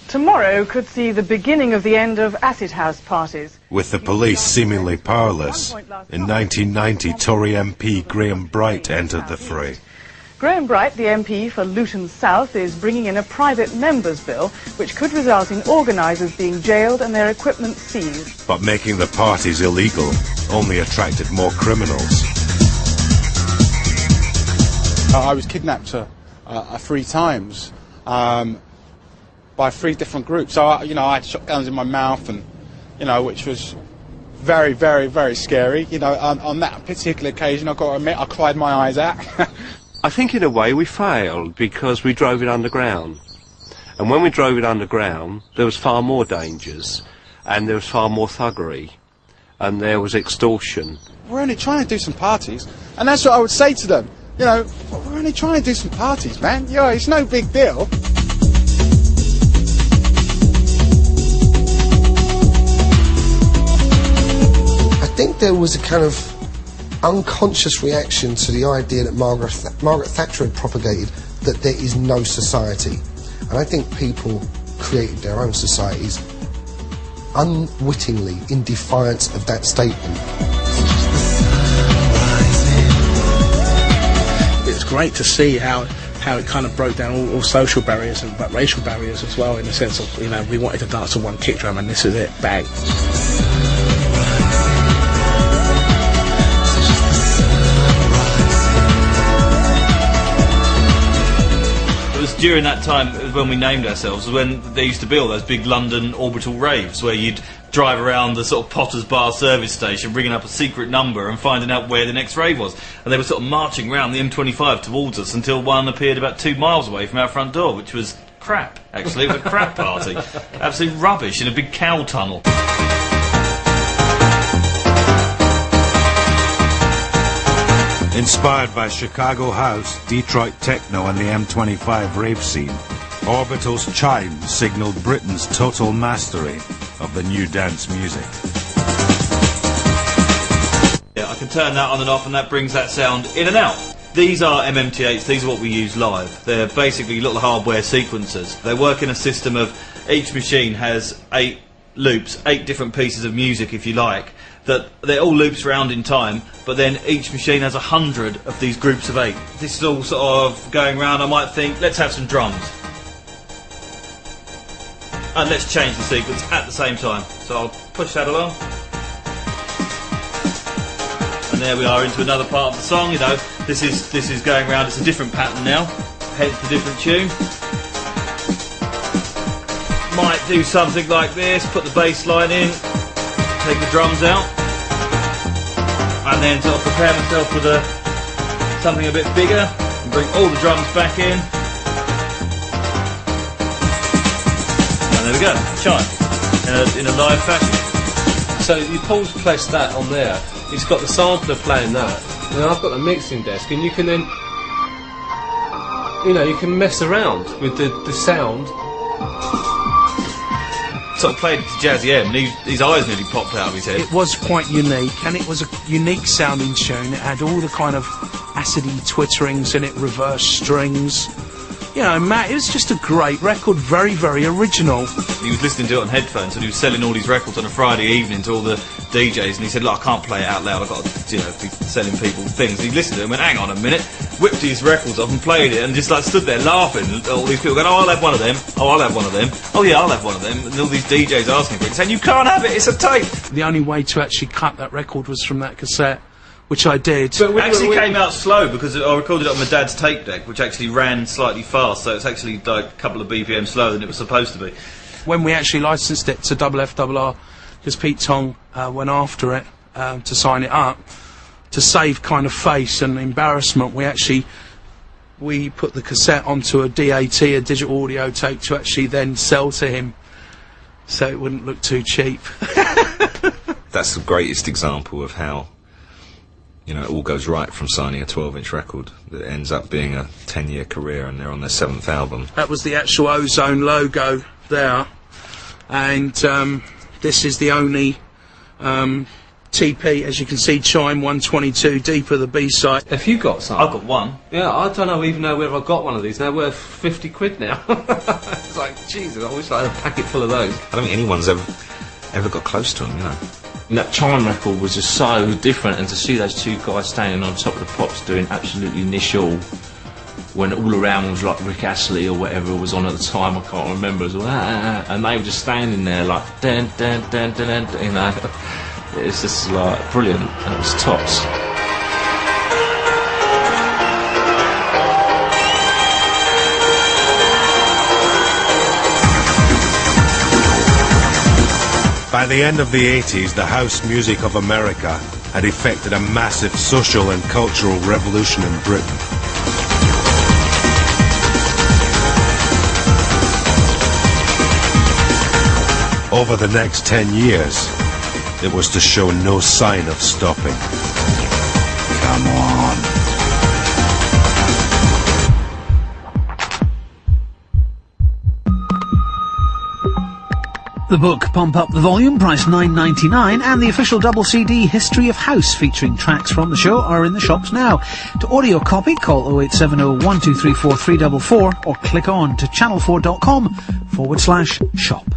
Tomorrow could see the beginning of the end of acid house parties. With the police seemingly powerless, in 1990 Tory MP Graham Bright entered the fray. Graham Bright, the MP for Luton South, is bringing in a private members' bill which could result in organisers being jailed and their equipment seized. But making the parties illegal only attracted more criminals. I was kidnapped 3 times by 3 different groups. So, I had shotguns in my mouth, and, which was very, very, very scary. On that particular occasion, I've got to admit, I cried my eyes out. I think in a way we failed because we drove it underground. And when we drove it underground, there was far more dangers, and there was far more thuggery, and there was extortion. We're only trying to do some parties, and that's what I would say to them. We're only trying to do some parties, man. It's no big deal. I think there was a kind of unconscious reaction to the idea that Margaret Thatcher had propagated, that there is no society. And I think people created their own societies unwittingly in defiance of that statement. It's great to see how it kind of broke down all social barriers but racial barriers as well, in the sense of, we wanted to dance to one kick drum and this is it, bang. During that time, when we named ourselves, when they used to build those big London orbital raves where you'd drive around the sort of Potter's Bar service station, ringing up a secret number and finding out where the next rave was. And they were sort of marching around the M25 towards us until one appeared about 2 miles away from our front door, which was crap, actually. It was a crap party. Absolute rubbish in a big cow tunnel. Inspired by Chicago house, Detroit techno and the M25 rave scene, Orbital's chime signalled Britain's total mastery of the new dance music. Yeah, I can turn that on and off, and that brings that sound in and out. These are MMT8s, these are what we use live. They're basically little hardware sequencers. They work in a system of, each machine has 8 loops, 8 different pieces of music if you like, that they're all loops around in time, but then each machine has 100 of these groups of 8. This is all sort of going around. I might think, let's have some drums. And let's change the sequence at the same time. So I'll push that along. And there we are into another part of the song, This is going around, it's a different pattern now, hence the different tune. Might do something like this, put the bass line in, take the drums out, and then sort of prepare myself for something a bit bigger, and bring all the drums back in. And there we go, chime, in a live fashion. So you place that on there, it's got the sampler playing that, and then I've got the mixing desk, and you can then, you can mess around with the sound. Sort of played it to Jazzy M, and his eyes nearly popped out of his head. It was quite unique, and it was a unique sounding tune. It had all the kind of acidy twitterings in it, reverse strings. Matt, it was just a great record, very, very original. He was listening to it on headphones, and he was selling all these records on a Friday evening to all the DJs, and he said, look, I can't play it out loud, I've got to, be selling people things. He listened to it and went, hang on a minute, whipped his records off and played it, and just stood there laughing. All these people going, oh, I'll have one of them, oh, I'll have one of them, oh yeah, I'll have one of them, and all these DJs asking for it, saying, you can't have it, it's a tape. The only way to actually cut that record was from that cassette, which I did. But it actually came out slow, because I recorded it on my dad's tape deck, which actually ran slightly fast, so it's actually like a couple of BPM slower than it was supposed to be. When we actually licensed it to FFRR, because Pete Tong went after it to sign it up, to save kind of face and embarrassment, we put the cassette onto a DAT, a digital audio tape, to actually then sell to him, so it wouldn't look too cheap. That's the greatest example of how it all goes right from signing a 12-inch record that ends up being a 10-year career, and they're on their 7th album. That was the actual Ozone logo there, and this is the only TP, as you can see, Chime 122, Deeper, the B-side. Have you got some? I've got one. Yeah, I don't even know whether I've got one of these. They're worth 50 quid now. It's like, Jesus, I wish I had a packet full of those. I don't think anyone's ever got close to them, you know. And that Chime record was just so different, and to see those two guys standing on top of the pops doing absolutely initial, when all around was like Rick Astley or whatever was on at the time, I can't remember as well, and they were just standing there like, dun, dun, dun, dun, dun, you know. It's just like brilliant. It was tops. By the end of the 80s, the house music of America had effected a massive social and cultural revolution in Britain. Over the next 10 years, it was to show no sign of stopping. Come on. The book Pump Up the Volume, priced $9.99, and the official double CD History of House featuring tracks from the show are in the shops now. To order your copy, call 0870 1234 344 or click on to channel4.com/shop.